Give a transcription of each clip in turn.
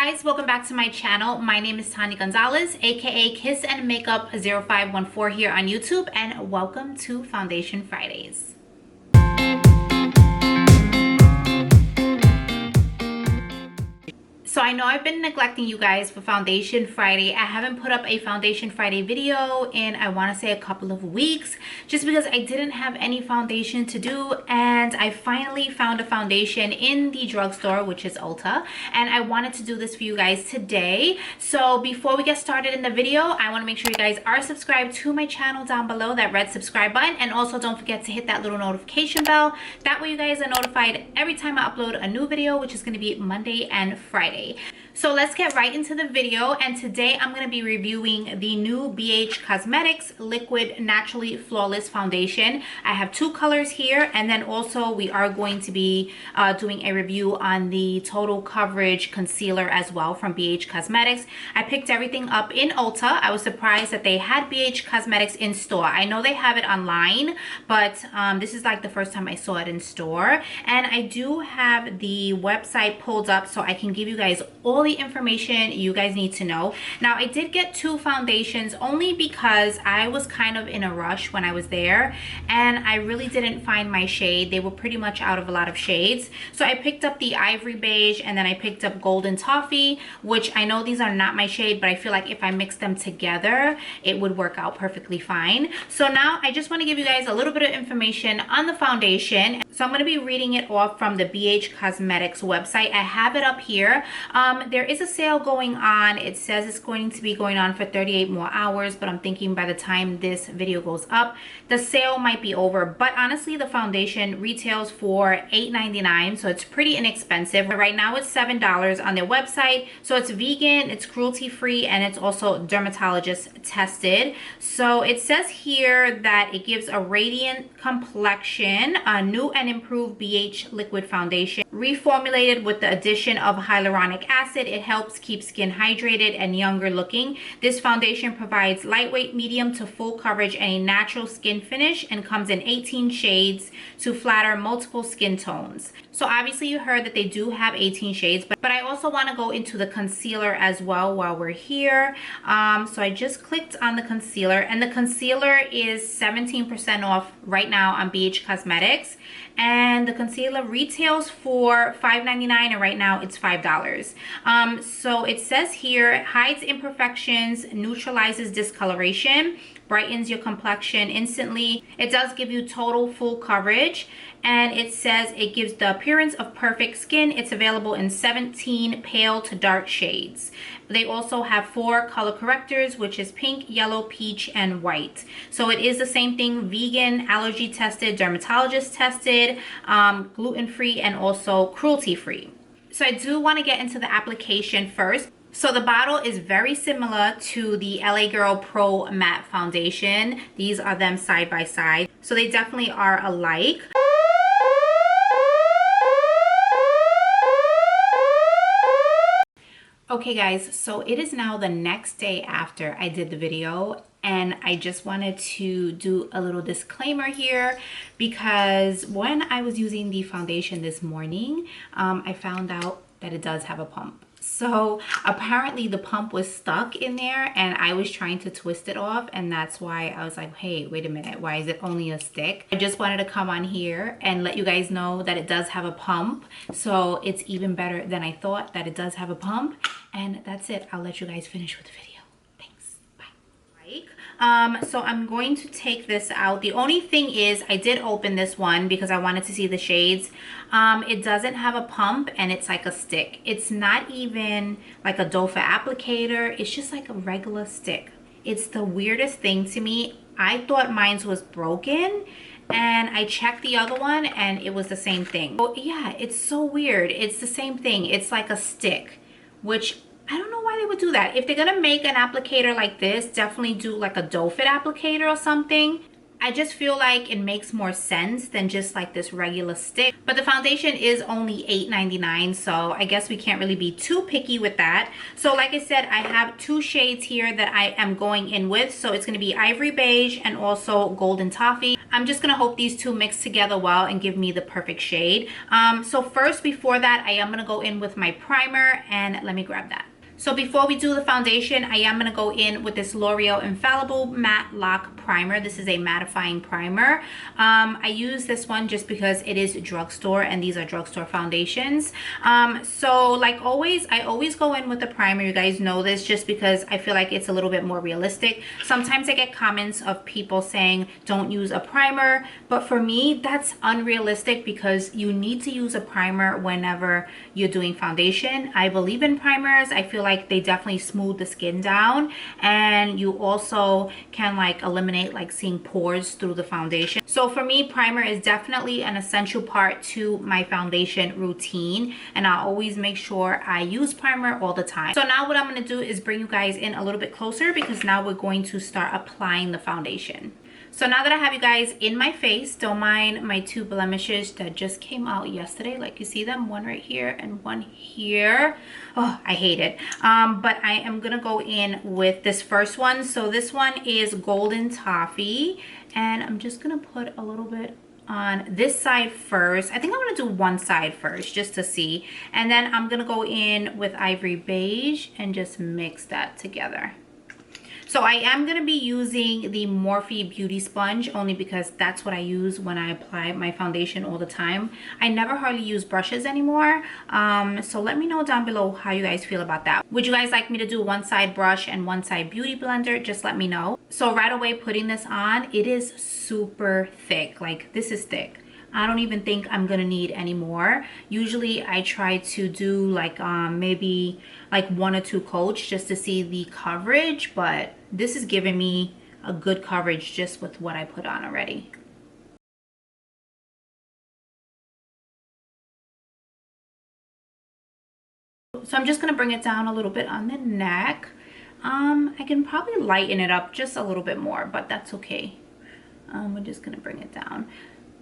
guys, welcome back to my channel. My name is Tanya Gonzalez, aka Kiss and Makeup 0514 here on YouTube, and welcome to Foundation Fridays. So I know I've been neglecting you guys for Foundation Friday. I haven't put up a Foundation Friday video in, I want to say, a couple of weeks, just because I didn't have any foundation to do, and I finally found a foundation in the drugstore, which is Ulta, and I wanted to do this for you guys today. So before we get started in the video, I want to make sure you guys are subscribed to my channel down below, that red subscribe button, and also don't forget to hit that little notification bell. That way you guys are notified every time I upload a new video, which is going to be Monday and Friday. So let's get right into the video, and today I'm going to be reviewing the new BH Cosmetics Liquid Naturally Flawless Foundation. I have two colors here, and then also we are going to be doing a review on the Total Coverage Concealer as well from BH Cosmetics. I picked everything up in Ulta. I was surprised that they had BH Cosmetics in store. I know they have it online, but this is like the first time I saw it in store, and I do have the website pulled up so I can give you guys all the information you guys need to know. Now, I did get two foundations only because I was kind of in a rush when I was there, and I really didn't find my shade. They were pretty much out of a lot of shades. So I picked up the Ivory Beige, and then I picked up Golden Toffee, which I know these are not my shade, but I feel like if I mix them together, it would work out perfectly fine. So now I just want to give you guys a little bit of information on the foundation. So I'm going to be reading it off from the BH Cosmetics website. I have it up here. There is a sale going on. It says it's going to be going on for 38 more hours, but I'm thinking by the time this video goes up, the sale might be over. But honestly, the foundation retails for $8.99, so it's pretty inexpensive. Right now it's $7 on their website. So it's vegan, it's cruelty-free, and it's also dermatologist tested. So it says here that it gives a radiant complexion, a new and improved BH liquid foundation, reformulated with the addition of hyaluronic acid. It helps keep skin hydrated and younger looking. This foundation provides lightweight, medium to full coverage and a natural skin finish, and comes in 18 shades to flatter multiple skin tones. So obviously you heard that they do have 18 shades, but I also want to go into the concealer as well while we're here. So I just clicked on the concealer, and the concealer is 17% off right now on BH Cosmetics, and the concealer retails for $5.99, and right now it's $5. So it says here, hides imperfections, neutralizes discoloration, brightens your complexion instantly. It does give you total full coverage, and it says it gives the appearance of perfect skin. It's available in 17 pale to dark shades. They also have 4 color correctors, which is pink, yellow, peach, and white. So it is the same thing: vegan, allergy tested, dermatologist tested, gluten-free, and also cruelty-free. So I do want to get into the application first. So the bottle is very similar to the LA Girl Pro Matte Foundation. These are them side by side. So they definitely are alike. Okay guys, so it is now the next day after I did the video, and I just wanted to do a little disclaimer here, because when I was using the foundation this morning, I found out that it does have a pump. So apparently the pump was stuck in there, and I was trying to twist it off, and that's why I was like, hey, wait a minute, why is it only a stick? I just wanted to come on here and let you guys know that it does have a pump. So it's even better than I thought that it does have a pump. And that's it. I'll let you guys finish with the video. Thanks. Bye. So I'm going to take this out. The only thing is, I did open this one because I wanted to see the shades. It doesn't have a pump, and it's like a stick. It's not even like a doe foot applicator. It's just like a regular stick. It's the weirdest thing to me. I thought mine was broken, and I checked the other one and it was the same thing. Oh yeah, it's so weird. It's the same thing. It's like a stick, which I don't know why they would do that. If they're gonna make an applicator like this, definitely do like a doe foot applicator or something. I just feel like it makes more sense than just like this regular stick. But the foundation is only $8.99, so I guess we can't really be too picky with that. So like I said, I have two shades here that I am going in with. So it's going to be ivory beige and also golden toffee. I'm just going to hope these two mix together well and give me the perfect shade. So first, before that, I am going to go in with my primer, and let me grab that. So before we do the foundation, I am going to go in with this L'Oreal Infallible Matlock primer. This is a mattifying primer. I use this one just because it is drugstore, and these are drugstore foundations. So like always, I always go in with the primer. You guys know this, just because I feel like it's a little bit more realistic. Sometimes I get comments of people saying don't use a primer, but for me that's unrealistic, because you need to use a primer whenever you're doing foundation. I believe in primers. I feel like they definitely smooth the skin down, and you also can like eliminate like seeing pores through the foundation. So for me, primer is definitely an essential part to my foundation routine, and I always make sure I use primer all the time. So now what I'm going to do is bring you guys in a little bit closer, because now we're going to start applying the foundation. So now that I have you guys in my face, don't mind my two blemishes that just came out yesterday. Like you see them, one right here and one here. Oh, I hate it. But I am gonna go in with this first one. So this one is golden toffee, and I'm just gonna put a little bit on this side first. I think I'm gonna do one side first just to see, and then I'm gonna go in with ivory beige and just mix that together. So I am going to be using the Morphe Beauty Sponge, only because that's what I use when I apply my foundation all the time. I never hardly use brushes anymore. So let me know down below how you guys feel about that. Would you guys like me to do one side brush and one side beauty blender? Just let me know. So right away, putting this on, it is super thick. Like, this is thick. I don't even think I'm gonna need any more. Usually I try to do like maybe like 1 or 2 coats just to see the coverage, but this is giving me a good coverage just with what I put on already. So I'm just gonna bring it down a little bit on the neck. I can probably lighten it up just a little bit more, but that's okay. We're just gonna bring it down.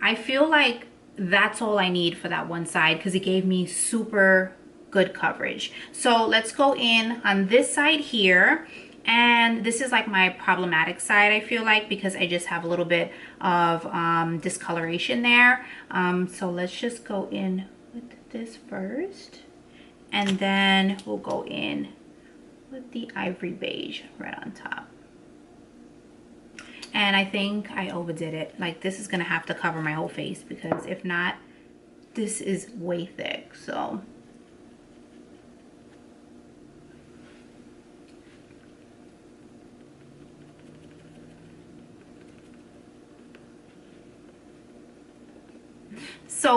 I feel like that's all I need for that one side, because it gave me super good coverage. So let's go in on this side here, and this is like my problematic side, I feel like, because I just have a little bit of discoloration there. So let's just go in with this first, and then we'll go in with the ivory beige right on top. And I think I overdid it. Like, this is gonna have to cover my whole face, because if not, this is way thick. So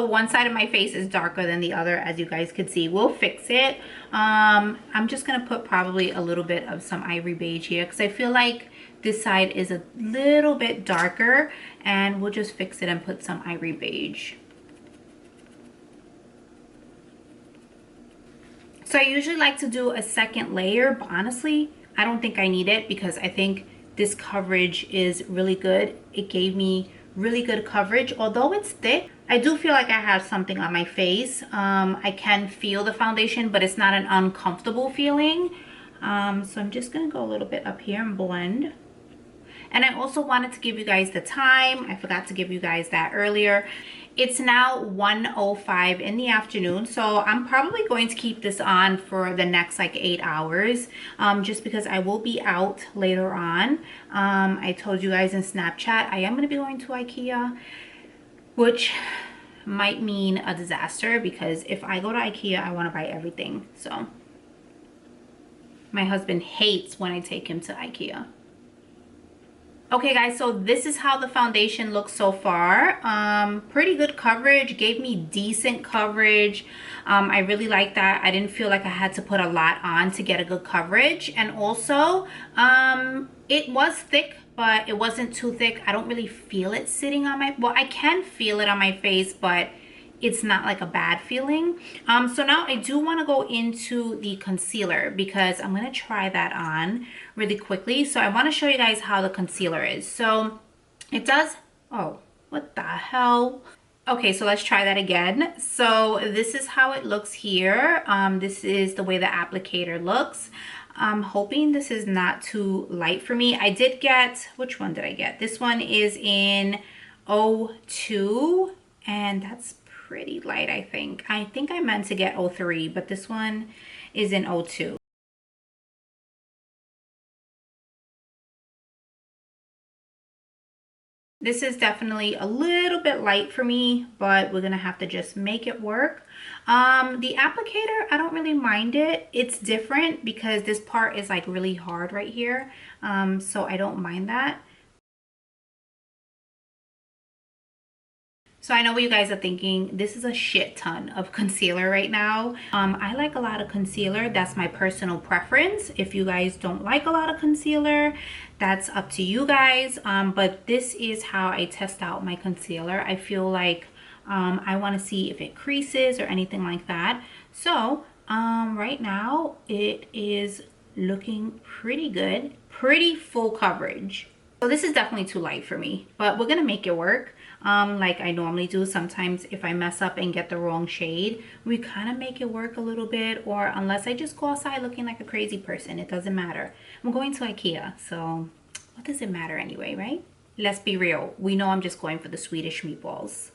one side of my face is darker than the other, as you guys could see. We'll fix it. I'm just gonna put probably a little bit of some ivory beige here, because I feel like this side is a little bit darker, and we'll just fix it and put some ivory beige. So I usually like to do a second layer, but honestly, I don't think I need it, because I think this coverage is really good. It gave me really good coverage. Although it's thick, I do feel like I have something on my face. I can feel the foundation, but it's not an uncomfortable feeling. So I'm just gonna go a little bit up here and blend. And I also wanted to give you guys the time. I forgot to give you guys that earlier. It's now 1:05 in the afternoon, so I'm probably going to keep this on for the next like 8 hours, just because I will be out later on. I told you guys in Snapchat I am going to be going to IKEA, which might mean a disaster, because if I go to IKEA, I want to buy everything. So my husband hates when I take him to IKEA. Okay guys, so this is how the foundation looks so far. Pretty good coverage, gave me decent coverage. I really like that. I didn't feel like I had to put a lot on to get a good coverage. And also, it was thick, but it wasn't too thick. I don't really feel it sitting on my, well, I can feel it on my face, but it's not like a bad feeling. So now I do want to go into the concealer, because I'm going to try that on really quickly. So I want to show you guys how the concealer is. So It does. Oh, what the hell? Okay, so let's try that again. So this is how it looks here. This is the way the applicator looks. I'm hoping this is not too light for me. I did get, which one did I get? This one is in 02, and that's pretty light, I think. I think I meant to get 03, but this one is in 02. This is definitely a little bit light for me, but we're gonna have to just make it work. The applicator, I don't really mind it. It's different because this part is like really hard right here. So I don't mind that. So I know what you guys are thinking. This is a shit ton of concealer right now. I like a lot of concealer. That's my personal preference. If you guys don't like a lot of concealer, that's up to you guys. But this is how I test out my concealer. I feel like I want to see if it creases or anything like that. So right now it is looking pretty good. Pretty full coverage. So this is definitely too light for me, but we're gonna make it work. Like I normally do. Sometimes if I mess up and get the wrong shade, we kind of make it work a little bit, or unless I just go outside looking like a crazy person, it doesn't matter. I'm going to IKEA, so what does it matter anyway, right? Let's be real. We know I'm just going for the Swedish meatballs.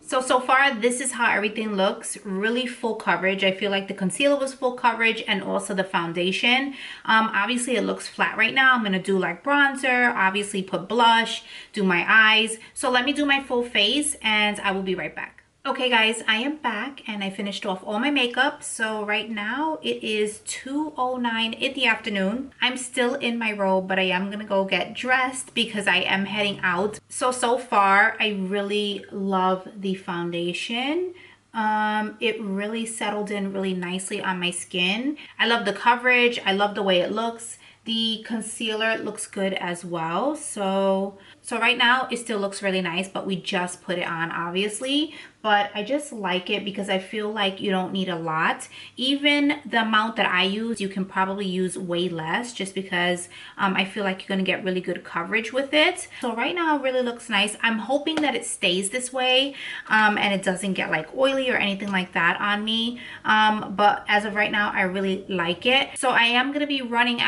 So far, this is how everything looks. Really full coverage. I feel like the concealer was full coverage and also the foundation. Obviously, it looks flat right now. I'm going to do like bronzer, obviously put blush, do my eyes. So let me do my full face and I will be right back. Okay guys, I am back and I finished off all my makeup. So right now it is 2:09 in the afternoon. I'm still in my robe, but I am gonna go get dressed because I am heading out. So far I really love the foundation. It really settled in really nicely on my skin. I love the coverage. I love the way it looks. The concealer looks good as well. So right now it still looks really nice, but we just put it on obviously. But I just like it because I feel like you don't need a lot. Even the amount that I use, you can probably use way less just because I feel like you're gonna get really good coverage with it. So right now it really looks nice. I'm hoping that it stays this way and it doesn't get like oily or anything like that on me. But as of right now, I really like it. So I am gonna be running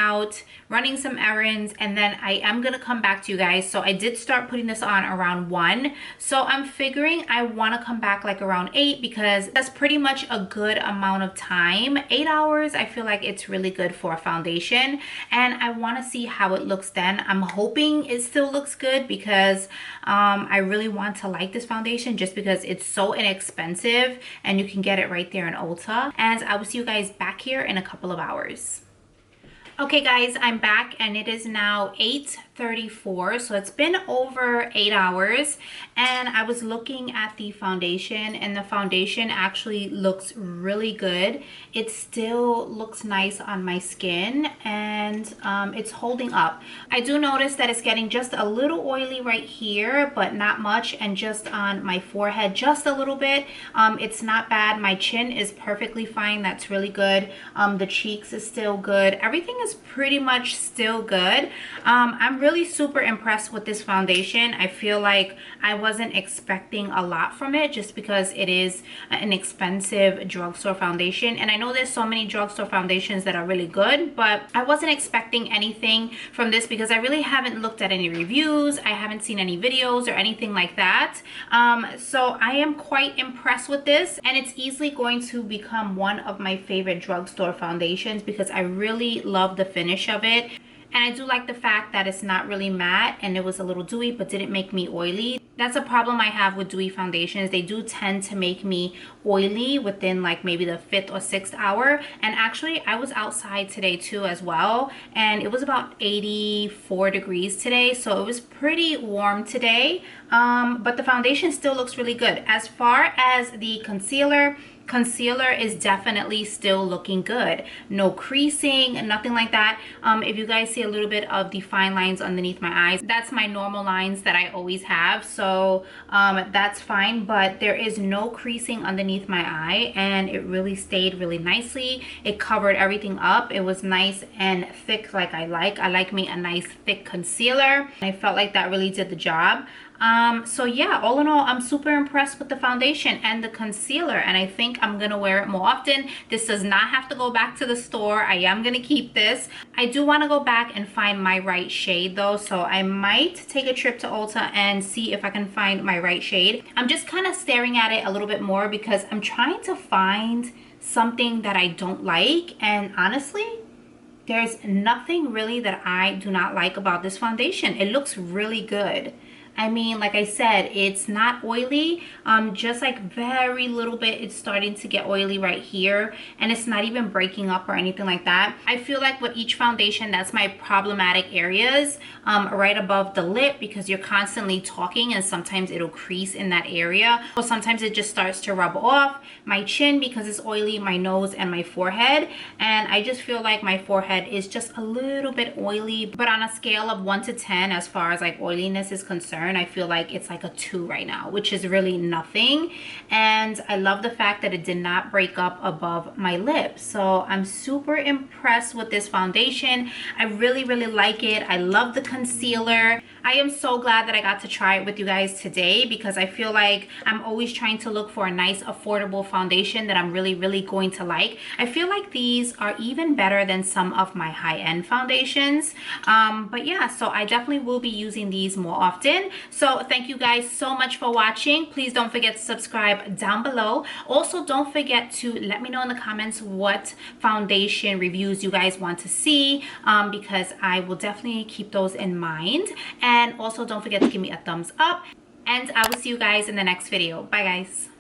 some errands, and then I am gonna come back to you guys. So I did start putting this on around 1. So I'm figuring I wanna come back like around 8 because that's pretty much a good amount of time. 8 hours, I feel like it's really good for a foundation, and I want to see how it looks then. I'm hoping it still looks good because I really want to like this foundation just because it's so inexpensive and you can get it right there in Ulta. And I will see you guys back here in a couple of hours. Okay guys, I'm back and it is now 8:34, so it's been over 8 hours, and I was looking at the foundation and the foundation actually looks really good. It still looks nice on my skin, and it's holding up. I do notice that it's getting just a little oily right here, but not much, and just on my forehead just a little bit. It's not bad. My chin is perfectly fine. That's really good. The cheeks is still good. Everything is pretty much still good. I'm really super impressed with this foundation. I feel like I wasn't expecting a lot from it just because it is an expensive drugstore foundation, and I know there's so many drugstore foundations that are really good, but I wasn't expecting anything from this because I really haven't looked at any reviews. I haven't seen any videos or anything like that. So I am quite impressed with this, and it's easily going to become one of my favorite drugstore foundations because I really love the finish of it. And I do like the fact that it's not really matte and it was a little dewy but didn't make me oily. That's a problem I have with dewy foundations. They do tend to make me oily within like maybe the 5th or 6th hour. And actually I was outside today too as well, and it was about 84 degrees today, so it was pretty warm today. But the foundation still looks really good. As far as the concealer, concealer is definitely still looking good. No creasing, nothing like that. If you guys see a little bit of the fine lines underneath my eyes, that's my normal lines that I always have, so that's fine. But there is no creasing underneath my eye, and it really stayed really nicely. It covered everything up. It was nice and thick like I like me a nice thick concealer. I felt like that really did the job. So yeah, all in all, I'm super impressed with the foundation and the concealer, and I think I'm gonna wear it more often. This does not have to go back to the store. I am gonna keep this. I do want to go back and find my right shade though, so I might take a trip to Ulta and see if I can find my right shade. I'm just kind of staring at it a little bit more because I'm trying to find something that I don't like, and honestly, there's nothing really that I do not like about this foundation. It looks really good. I mean, like I said, it's not oily, just like very little bit it's starting to get oily right here, and it's not even breaking up or anything like that. I feel like with each foundation, that's my problematic areas, right above the lip, because you're constantly talking and sometimes it'll crease in that area, or sometimes it just starts to rub off. My chin, because it's oily, my nose, and my forehead, and I just feel like my forehead is just a little bit oily, but on a scale of 1 to 10 as far as like oiliness is concerned, I feel like it's like a 2 right now, which is really nothing. And I love the fact that it did not break up above my lips, so I'm super impressed with this foundation. I really like it. I love the concealer. I am so glad that I got to try it with you guys today, because I feel like I'm always trying to look for a nice affordable foundation that I'm really going to like. I feel like these are even better than some of my high-end foundations, but yeah, so I definitely will be using these more often. So thank you guys so much for watching. Please don't forget to subscribe down below. Also, don't forget to let me know in the comments what foundation reviews you guys want to see, because I will definitely keep those in mind. And also don't forget to give me a thumbs up, and I will see you guys in the next video. Bye guys.